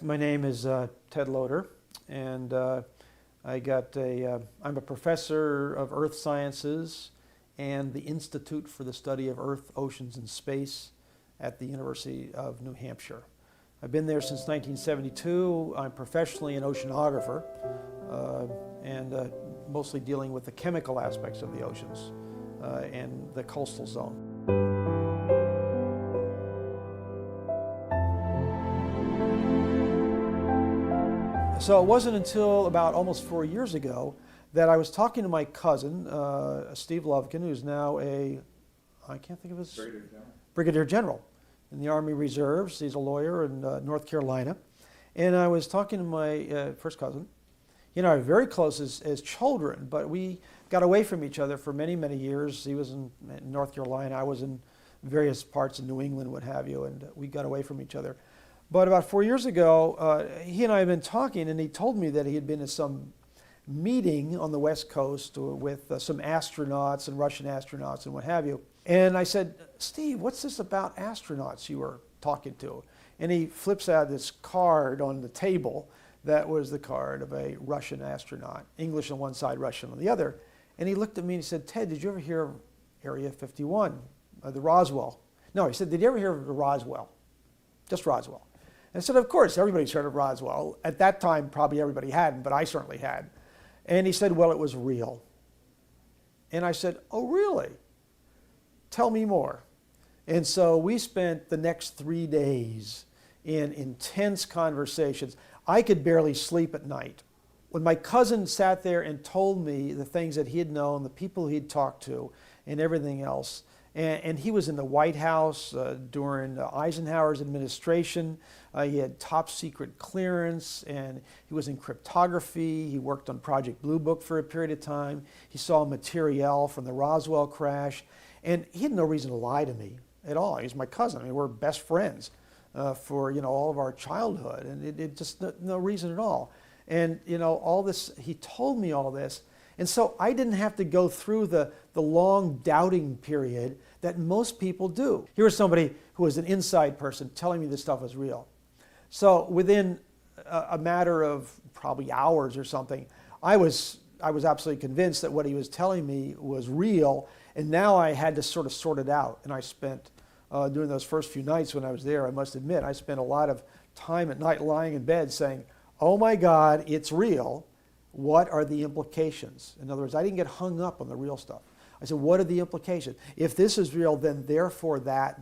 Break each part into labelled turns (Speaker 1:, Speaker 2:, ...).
Speaker 1: My name is Ted Loder, and I'm a professor of earth sciences and the Institute for the Study of Earth, Oceans, and Space at the University of New Hampshire. I've been there since 1972. I'm professionally an oceanographer and mostly dealing with the chemical aspects of the oceans and the coastal zone. So it wasn't until about almost 4 years ago that I was talking to my cousin, Steve Laebkin, who's now I can't think of his... Brigadier General in the Army Reserves. He's a lawyer in North Carolina. And I was talking to my first cousin. He and I were very close as children, but we got away from each other for many, many years. He was in North Carolina, I was in various parts of New England, what have you, and we got away from each other. But about 4 years ago, he and I had been talking, and he told me that he had been at some meeting on the West Coast with some astronauts and Russian astronauts and what have you. And I said, Steve, what's this about astronauts you were talking to? And he flips out this card on the table that was the card of a Russian astronaut, English on one side, Russian on the other. And he looked at me and he said, Ted, did you ever hear of Area 51, the Roswell? No, he said, did you ever hear of the Roswell? Just Roswell. And I said, of course, everybody's heard of Roswell. At that time, probably everybody hadn't, but I certainly had. And he said, well, it was real. And I said, oh, really? Tell me more. And so we spent the next 3 days in intense conversations. I could barely sleep at night. When my cousin sat there and told me the things that he had known, the people he'd talked to, and everything else, and he was in the White House during Eisenhower's administration. He had top secret clearance, and he was in cryptography. He worked on Project Blue Book for a period of time. He saw material from the Roswell crash, and he had no reason to lie to me at all. He's my cousin. I mean, we're best friends for all of our childhood, and it just no reason at all. And all this, he told me all this. And so I didn't have to go through the long doubting period that most people do. Here was somebody who was an inside person telling me this stuff was real. So within a matter of probably hours or something, I was absolutely convinced that what he was telling me was real, and now I had to sort of sort it out. And I spent, during those first few nights when I was there, I must admit, I spent a lot of time at night lying in bed saying, oh my God, it's real. What are the implications? In other words, I didn't get hung up on the real stuff. I said, what are the implications? If this is real, then therefore that,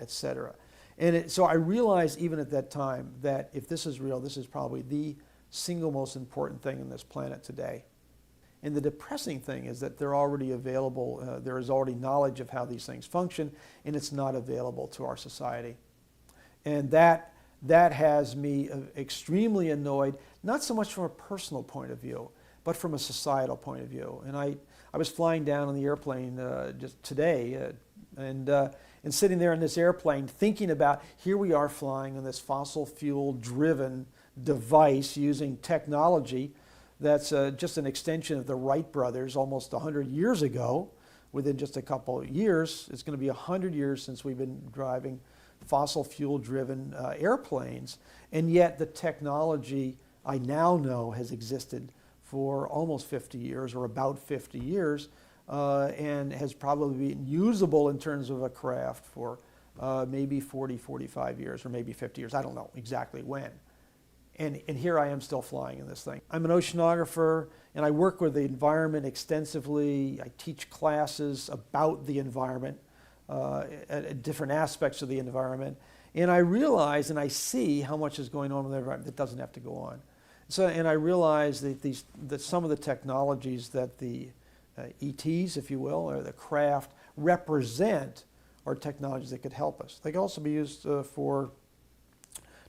Speaker 1: etc. And so I realized even at that time that if this is real, this is probably the single most important thing on this planet today. And the depressing thing is that they're already available, there is already knowledge of how these things function, and it's not available to our society. And that has me extremely annoyed, not so much from a personal point of view, but from a societal point of view. And I was flying down on the airplane just today, and sitting there in this airplane thinking about, here we are flying on this fossil fuel driven device using technology that's just an extension of the Wright brothers almost 100 years ago. Within just a couple of years, it's going to be 100 years since we've been driving fossil fuel driven airplanes, and yet the technology I now know has existed for almost 50 years or about 50 years and has probably been usable in terms of a craft for maybe 40, 45 years or maybe 50 years. I don't know exactly when. And here I am still flying in this thing. I'm an oceanographer, and I work with the environment extensively. I teach classes about the environment, at different aspects of the environment. And I realize and I see how much is going on with the environment that doesn't have to go on. So, and I realize that some of the technologies that the ETs, if you will, or the craft represent are technologies that could help us. They can also be used for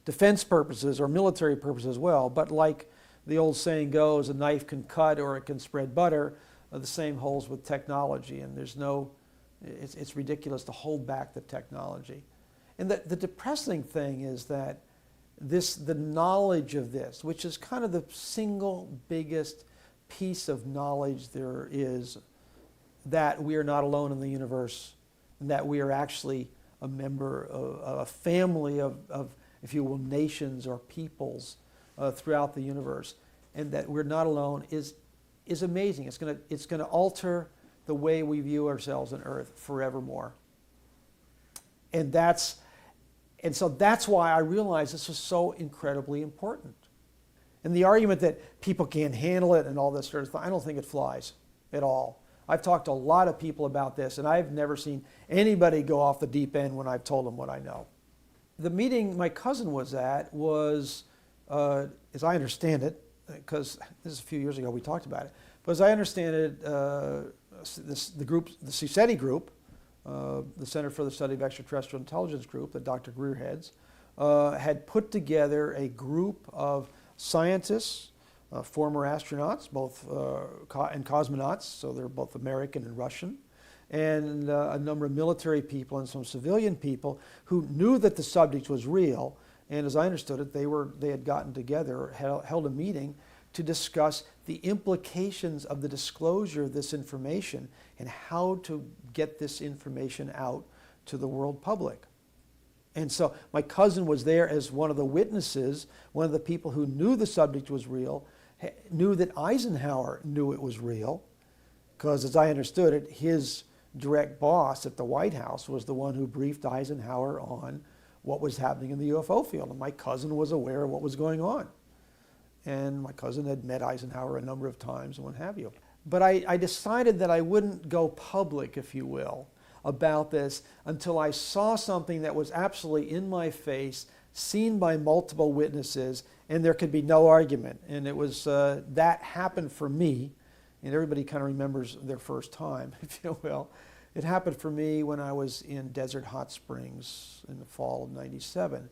Speaker 1: defense purposes or military purposes as well, but like the old saying goes, a knife can cut or it can spread butter, the same holds with technology, and there's no, it's ridiculous to hold back the technology. And the depressing thing is that the knowledge of this, which is kind of the single biggest piece of knowledge there is, that we are not alone in the universe, and that we are actually a member of a family of if you will, nations or peoples throughout the universe, and that we're not alone is amazing. It's gonna alter the way we view ourselves on Earth forevermore. And so that's why I realized this was so incredibly important. And the argument that people can't handle it and all this sort of thing, I don't think it flies at all. I've talked to a lot of people about this, and I've never seen anybody go off the deep end when I've told them what I know. The meeting my cousin was at was, as I understand it, because this is a few years ago we talked about it, but as I understand it, the CSETI group, the Center for the Study of Extraterrestrial Intelligence group that Dr. Greer heads, had put together a group of scientists, former astronauts, both and cosmonauts, so they're both American and Russian, and a number of military people and some civilian people who knew that the subject was real. And as I understood it, they had gotten together, held a meeting to discuss the implications of the disclosure of this information and how to get this information out to the world public. And so my cousin was there as one of the witnesses, one of the people who knew the subject was real, knew that Eisenhower knew it was real, because as I understood it, his direct boss at the White House was the one who briefed Eisenhower on what was happening in the UFO field. And my cousin was aware of what was going on. And my cousin had met Eisenhower a number of times and what have you. But I decided that I wouldn't go public, if you will, about this until I saw something that was absolutely in my face, seen by multiple witnesses, and there could be no argument. And it was, that happened for me, and everybody kind of remembers their first time, if you will. It happened for me when I was in Desert Hot Springs in the fall of '97.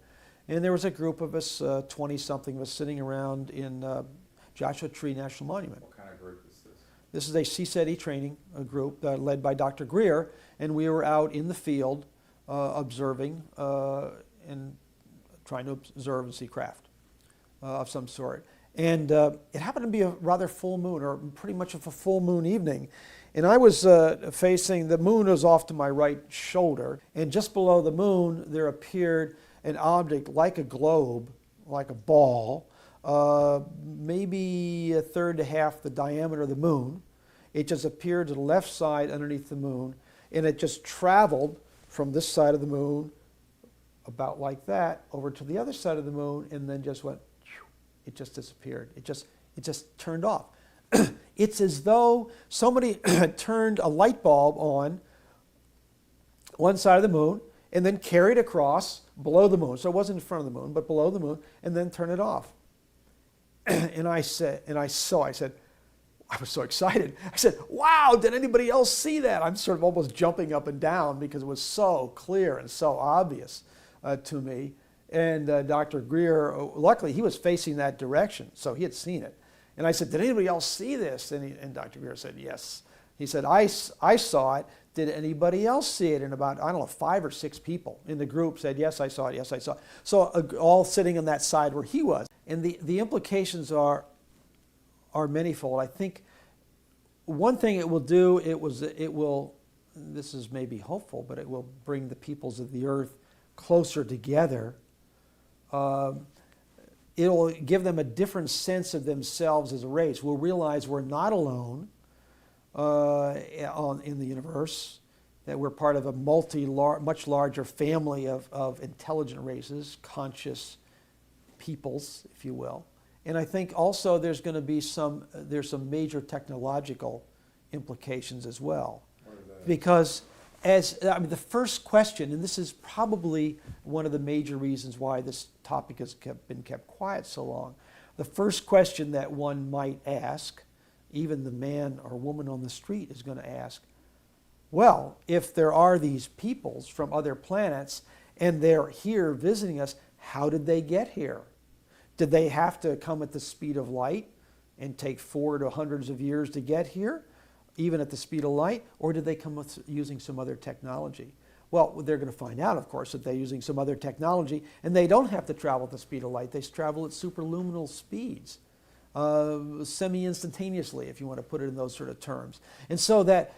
Speaker 1: And there was a group of us, 20-something of us, sitting around in Joshua Tree National Monument.
Speaker 2: What kind of group is this?
Speaker 1: This is a CSETI training group led by Dr. Greer, and we were out in the field observing and trying to observe and see craft of some sort. And it happened to be a rather full moon, or pretty much of a full moon evening. And I was facing, the moon was off to my right shoulder, and just below the moon there appeared an object like a globe, like a ball, maybe a third to half the diameter of the moon. It just appeared to the left side underneath the moon, and it just traveled from this side of the moon, about like that, over to the other side of the moon, and then just went, it just disappeared. It just turned off. It's as though somebody turned a light bulb on one side of the moon and then carried across below the moon. So it wasn't in front of the moon, but below the moon, and then turn it off. And I said, I was so excited. I said, wow, did anybody else see that? I'm sort of almost jumping up and down because it was so clear and so obvious to me. And Dr. Greer, luckily he was facing that direction, so he had seen it. And I said, did anybody else see this? And Dr. Greer said, yes. He said, I saw it. Did anybody else see it? And about, 5 or 6 people in the group said, yes, I saw it, yes, I saw it. So all sitting on that side where he was. And the implications are manifold. I think one thing it will do, it will, this is maybe hopeful, but it will bring the peoples of the earth closer together. It'll give them a different sense of themselves as a race. We'll realize we're not alone in the universe, that we're part of a much larger family of intelligent races, conscious peoples, if you will. And I think also there's going to be some major technological implications as well. Because the first question, and this is probably one of the major reasons why this topic has been kept quiet so long, the first question that one might ask, even the man or woman on the street is going to ask, well, if there are these peoples from other planets and they're here visiting us, how did they get here? Did they have to come at the speed of light and take 4 to hundreds of years to get here, even at the speed of light, or did they come using some other technology? Well, they're going to find out, of course, that they're using some other technology, and they don't have to travel at the speed of light. They travel at superluminal speeds, semi-instantaneously, if you want to put it in those sort of terms. And so that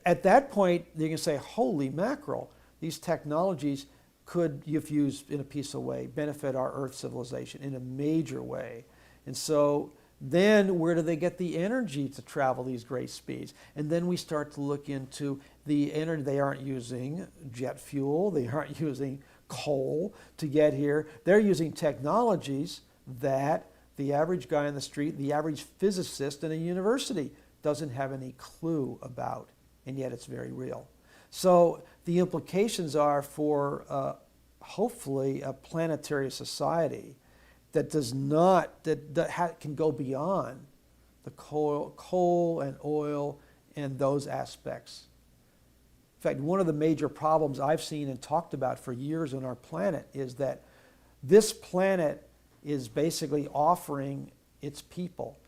Speaker 1: at that point, you're going to say, holy mackerel, these technologies could, if used in a peaceful way, benefit our Earth civilization in a major way. And so then where do they get the energy to travel these great speeds? And then we start to look into the energy. They aren't using jet fuel. They aren't using coal to get here. They're using technologies that the average guy on the street, the average physicist in a university doesn't have any clue about, and yet it's very real. So the implications are for hopefully a planetary society that does not, can go beyond the coal and oil and those aspects. In fact, one of the major problems I've seen and talked about for years on our planet is that this planet is basically offering its people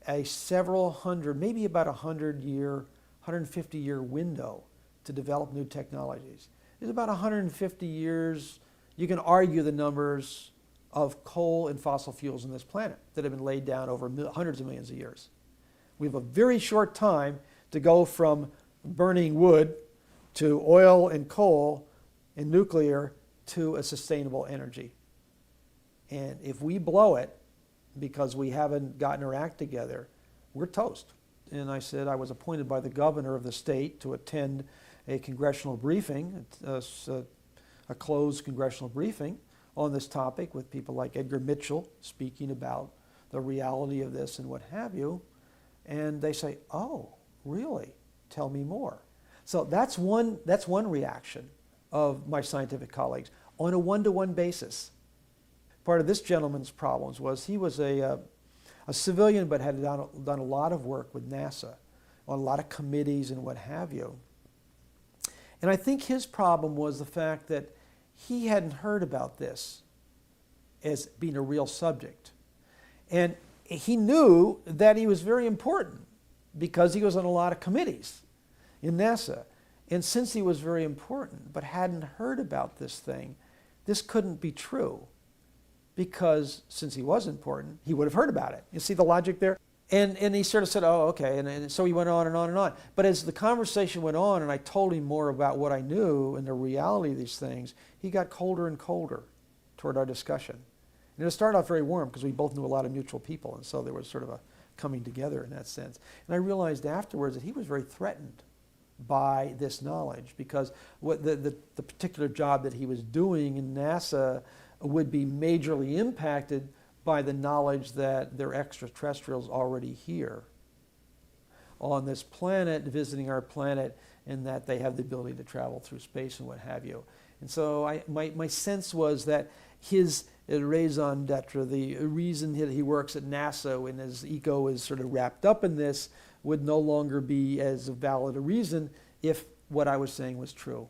Speaker 1: a several hundred, maybe about 100-year, 150-year window to develop new technologies. There's about 150 years, you can argue the numbers of coal and fossil fuels on this planet that have been laid down over hundreds of millions of years. We have a very short time to go from burning wood to oil and coal and nuclear to a sustainable energy. And if we blow it because we haven't gotten our act together, we're toast. And I said I was appointed by the governor of the state to attend a congressional briefing, a closed congressional briefing on this topic with people like Edgar Mitchell speaking about the reality of this and what have you. And they say, oh, really? Tell me more. So that's one reaction of my scientific colleagues on a one-to-one basis. Part of this gentleman's problems was he was a civilian but had done a lot of work with NASA on a lot of committees and what have you. And I think his problem was the fact that he hadn't heard about this as being a real subject. And he knew that he was very important because he was on a lot of committees in NASA. And since he was very important but hadn't heard about this thing, this couldn't be true. Because since he was important, he would have heard about it. You see the logic there? And he sort of said, oh, okay. And so he went on and on and on. But as the conversation went on and I told him more about what I knew and the reality of these things, he got colder and colder toward our discussion. And it started off very warm because we both knew a lot of mutual people. And so there was sort of a coming together in that sense. And I realized afterwards that he was very threatened by this knowledge because what the particular job that he was doing in NASA would be majorly impacted by the knowledge that there are extraterrestrials already here on this planet, visiting our planet, and that they have the ability to travel through space and what have you. And so my sense was that his raison d'etre, the reason that he works at NASA and his ego is sort of wrapped up in this, would no longer be as valid a reason if what I was saying was true.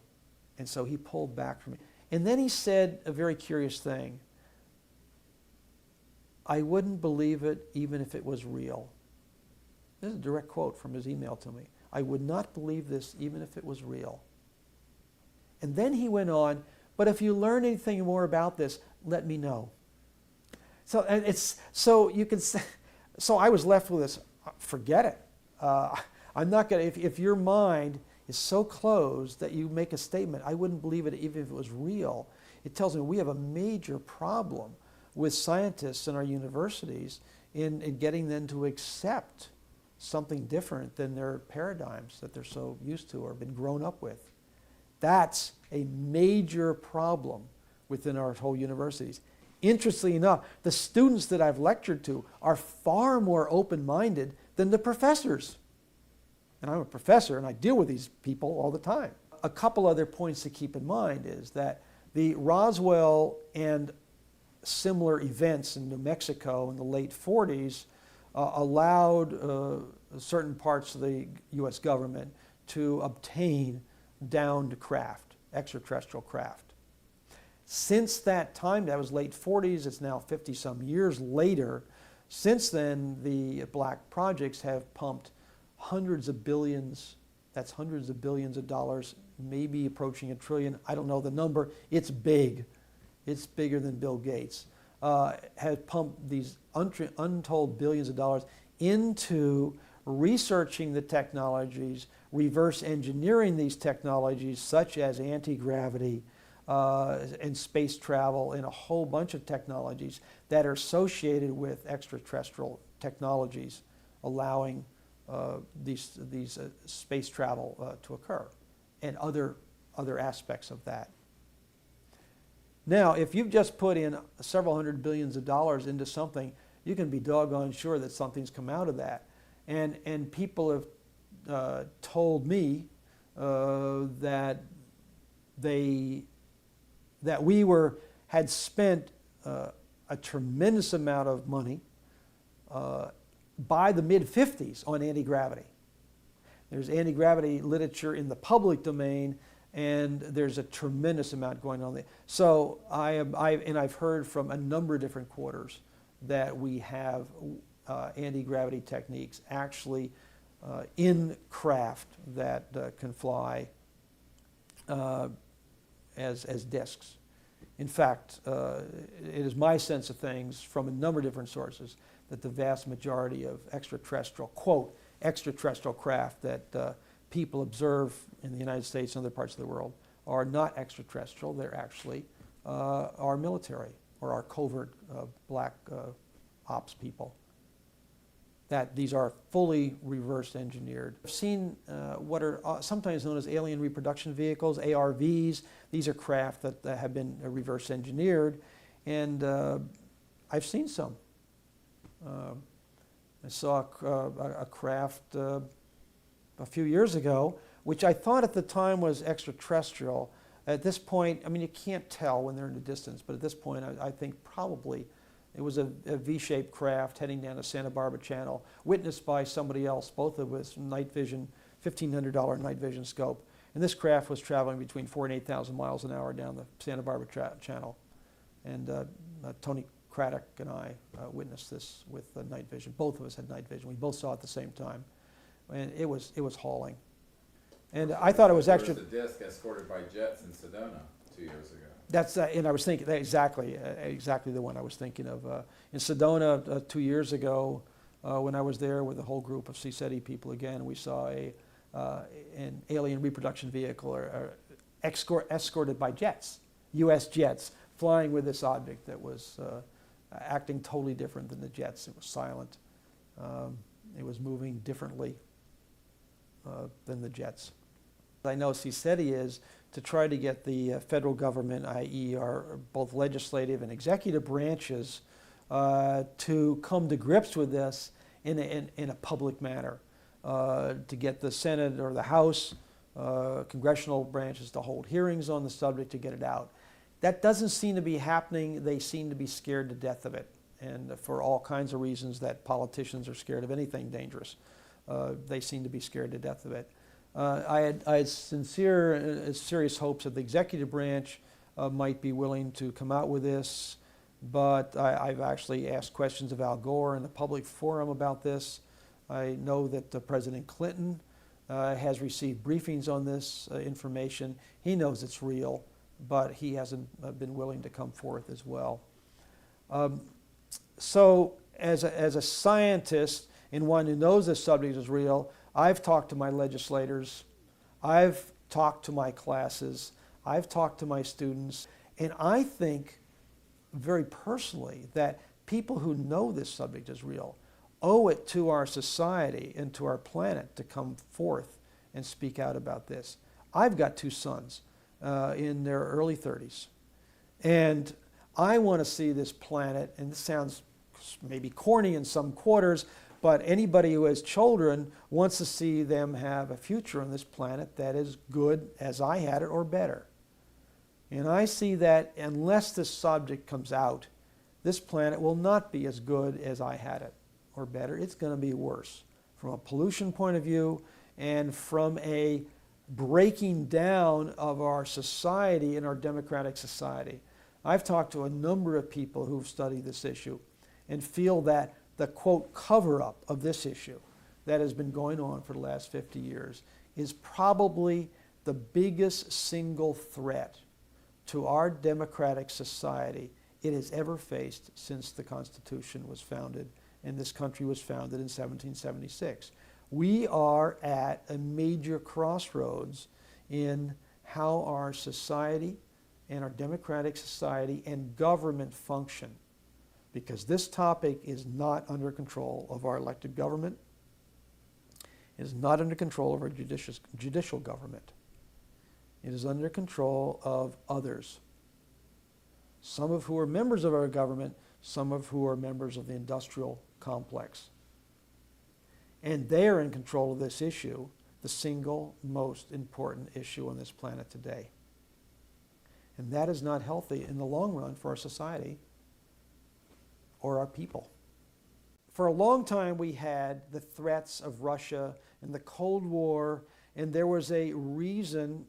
Speaker 1: And so he pulled back from me. And then he said a very curious thing. I wouldn't believe it even if it was real. This is a direct quote from his email to me. I would not believe this even if it was real. And then he went on, but if you learn anything more about this, let me know. So you can say, so I was left with this, forget it. I'm not going to, if your mind is so closed that you make a statement, I wouldn't believe it even if it was real. It tells me we have a major problem with scientists in our universities in getting them to accept something different than their paradigms that they're so used to or been grown up with. That's a major problem within our whole universities. Interestingly enough, the students that I've lectured to are far more open-minded than the professors. And I'm a professor and I deal with these people all the time. A couple other points to keep in mind is that the Roswell and similar events in New Mexico in the late 40s allowed certain parts of the U.S. government to obtain downed craft, extraterrestrial craft. Since that time, that was late 40s, it's now 50-some years later, since then the black projects have pumped hundreds of billions, that's hundreds of billions of dollars, maybe approaching $1 trillion, I don't know the number, it's big. It's bigger than Bill Gates, has pumped these untold billions of dollars into researching the technologies, reverse engineering these technologies such as anti-gravity, and space travel and a whole bunch of technologies that are associated with extraterrestrial technologies allowing these space travel to occur, and other aspects of that. Now, if you've just put in several hundred billions of dollars into something, you can be doggone sure that something's come out of that. And people have told me that we had spent a tremendous amount of money by the mid-50s on anti-gravity. There's anti-gravity literature in the public domain, and there's a tremendous amount going on there. So I've heard from a number of different quarters that we have anti-gravity techniques actually in craft that can fly as discs. In fact, it is my sense of things from a number of different sources that the vast majority of extraterrestrial, quote, extraterrestrial craft that people observe in the United States and other parts of the world are not extraterrestrial. They're actually our military or our covert black ops people. That these are fully reverse engineered. I've seen what are sometimes known as alien reproduction vehicles, ARVs. These are craft that have been reverse engineered, and I've seen some. I saw a craft a few years ago, which I thought at the time was extraterrestrial. At this point, I mean, you can't tell when they're in the distance, but at this point, I think probably it was a V-shaped craft heading down the Santa Barbara Channel, witnessed by somebody else, both of us, night vision, $1,500 night vision scope. And this craft was traveling between 4,000 and 8,000 miles an hour down the Santa Barbara Channel. And Tony Craddock and I witnessed this with night vision. Both of us had night vision. We both saw it at the same time. And it was hauling. And I thought it was extra.
Speaker 2: There was a disc escorted by jets in Sedona 2 years ago.
Speaker 1: That's and I was thinking exactly the one I was thinking of. In Sedona 2 years ago, when I was there with a whole group of CSETI people again, we saw an alien reproduction vehicle escorted by jets, U.S. jets, flying with this object that was acting totally different than the jets. It was silent. It was moving differently than the jets. I know CSETI is to try to get the federal government, i.e. our both legislative and executive branches, to come to grips with this in a public manner, to get the Senate or the House, congressional branches to hold hearings on the subject to get it out. That doesn't seem to be happening. They seem to be scared to death of it, and for all kinds of reasons that politicians are scared of anything dangerous. They seem to be scared to death of it. I had serious hopes that the executive branch might be willing to come out with this, but I've actually asked questions of Al Gore in the public forum about this. I know that President Clinton has received briefings on this information. He knows it's real, but he hasn't been willing to come forth as well. So as a scientist and one who knows this subject is real, I've talked to my legislators, I've talked to my classes, I've talked to my students, and I think very personally that people who know this subject is real owe it to our society and to our planet to come forth and speak out about this. I've got two sons in their early 30s, and I want to see this planet, and this sounds maybe corny in some quarters, but anybody who has children wants to see them have a future on this planet that is good as I had it or better. And I see that unless this subject comes out, this planet will not be as good as I had it or better. It's going to be worse from a pollution point of view and from a breaking down of our society and our democratic society. I've talked to a number of people who've studied this issue and feel that the, quote, cover-up of this issue that has been going on for the last 50 years is probably the biggest single threat to our democratic society it has ever faced since the Constitution was founded and this country was founded in 1776. We are at a major crossroads in how our society and our democratic society and government function, because this topic is not under control of our elected government. It is not under control of our judicial government. It is under control of others, some of who are members of our government, some of who are members of the industrial complex. And they are in control of this issue, the single most important issue on this planet today. And that is not healthy in the long run for our society or our people. For a long time we had the threats of Russia and the Cold War, and there was a reason,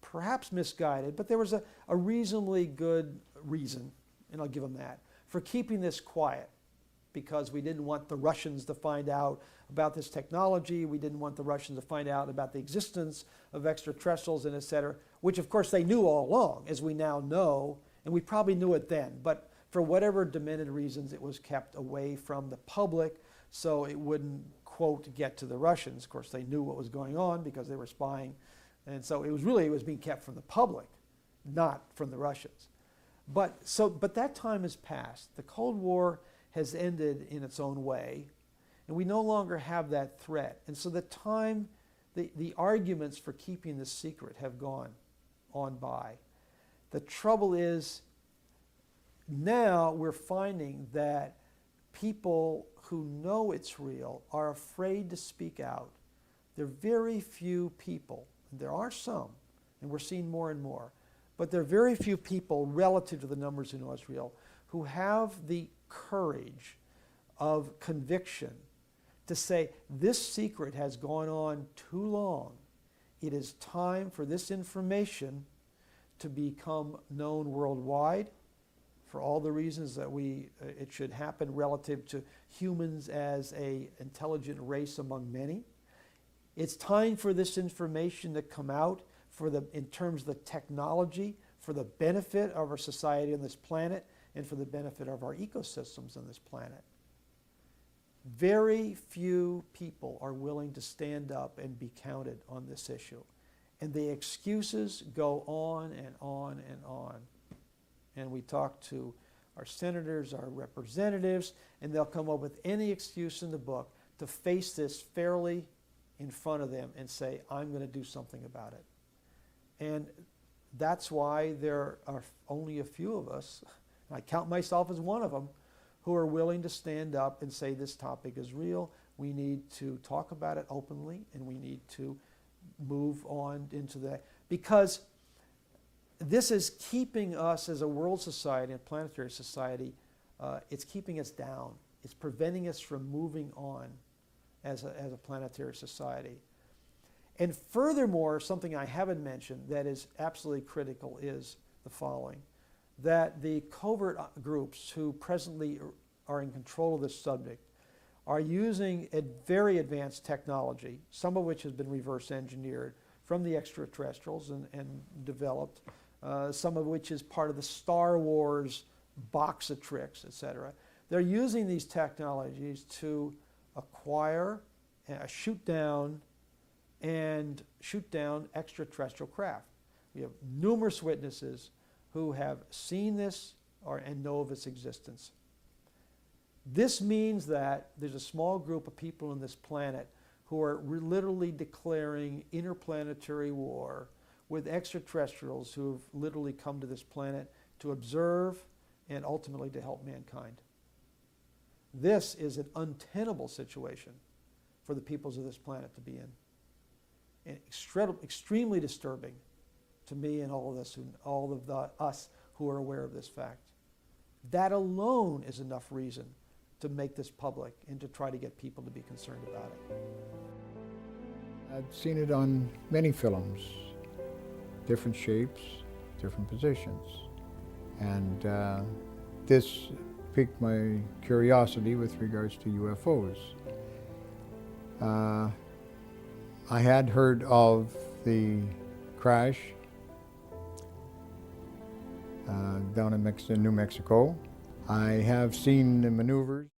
Speaker 1: perhaps misguided, but there was a reasonably good reason, and I'll give them that, for keeping this quiet, because we didn't want the Russians to find out about this technology, we didn't want the Russians to find out about the existence of extraterrestrials and et cetera, which of course they knew all along, as we now know, and we probably knew it then, but for whatever demented reasons it was kept away from the public so it wouldn't, quote, get to the Russians. Of course they knew what was going on because they were spying, and so it was being kept from the public, not from the Russians. But that time has passed. The Cold War has ended in its own way, and we no longer have that threat. And so the arguments for keeping this secret have gone on by. The trouble is, now we're finding that people who know it's real are afraid to speak out. There are very few people, and there are some, and we're seeing more and more, but there are very few people relative to the numbers who know it's real who have the courage of conviction to say, this secret has gone on too long. It is time for this information to become known worldwide for all the reasons that it should happen relative to humans as an intelligent race among many. It's time for this information to come out in terms of the technology, for the benefit of our society on this planet, and for the benefit of our ecosystems on this planet. Very few people are willing to stand up and be counted on this issue. And the excuses go on and on and on. And we talk to our senators, our representatives, and they'll come up with any excuse in the book to face this fairly in front of them and say, I'm going to do something about it. And that's why there are only a few of us, and I count myself as one of them, who are willing to stand up and say this topic is real. We need to talk about it openly, and we need to move on into that. Because this is keeping us as a world society, a planetary society, it's keeping us down. It's preventing us from moving on as a planetary society. And furthermore, something I haven't mentioned that is absolutely critical is the following, that the covert groups who presently are in control of this subject are using a very advanced technology, some of which has been reverse engineered from the extraterrestrials and developed, some of which is part of the Star Wars box of tricks, etc. They're using these technologies to acquire, shoot down extraterrestrial craft. We have numerous witnesses who have seen this and know of its existence. This means that there's a small group of people on this planet who are literally declaring interplanetary war with extraterrestrials who have literally come to this planet to observe and ultimately to help mankind. This is an untenable situation for the peoples of this planet to be in. And extremely disturbing to me and all of us who are aware of this fact. That alone is enough reason to make this public and to try to get people to be concerned about it.
Speaker 3: I've seen it on many films, different shapes, different positions. And this piqued my curiosity with regards to UFOs. I had heard of the crash down in New Mexico. I have seen the maneuvers.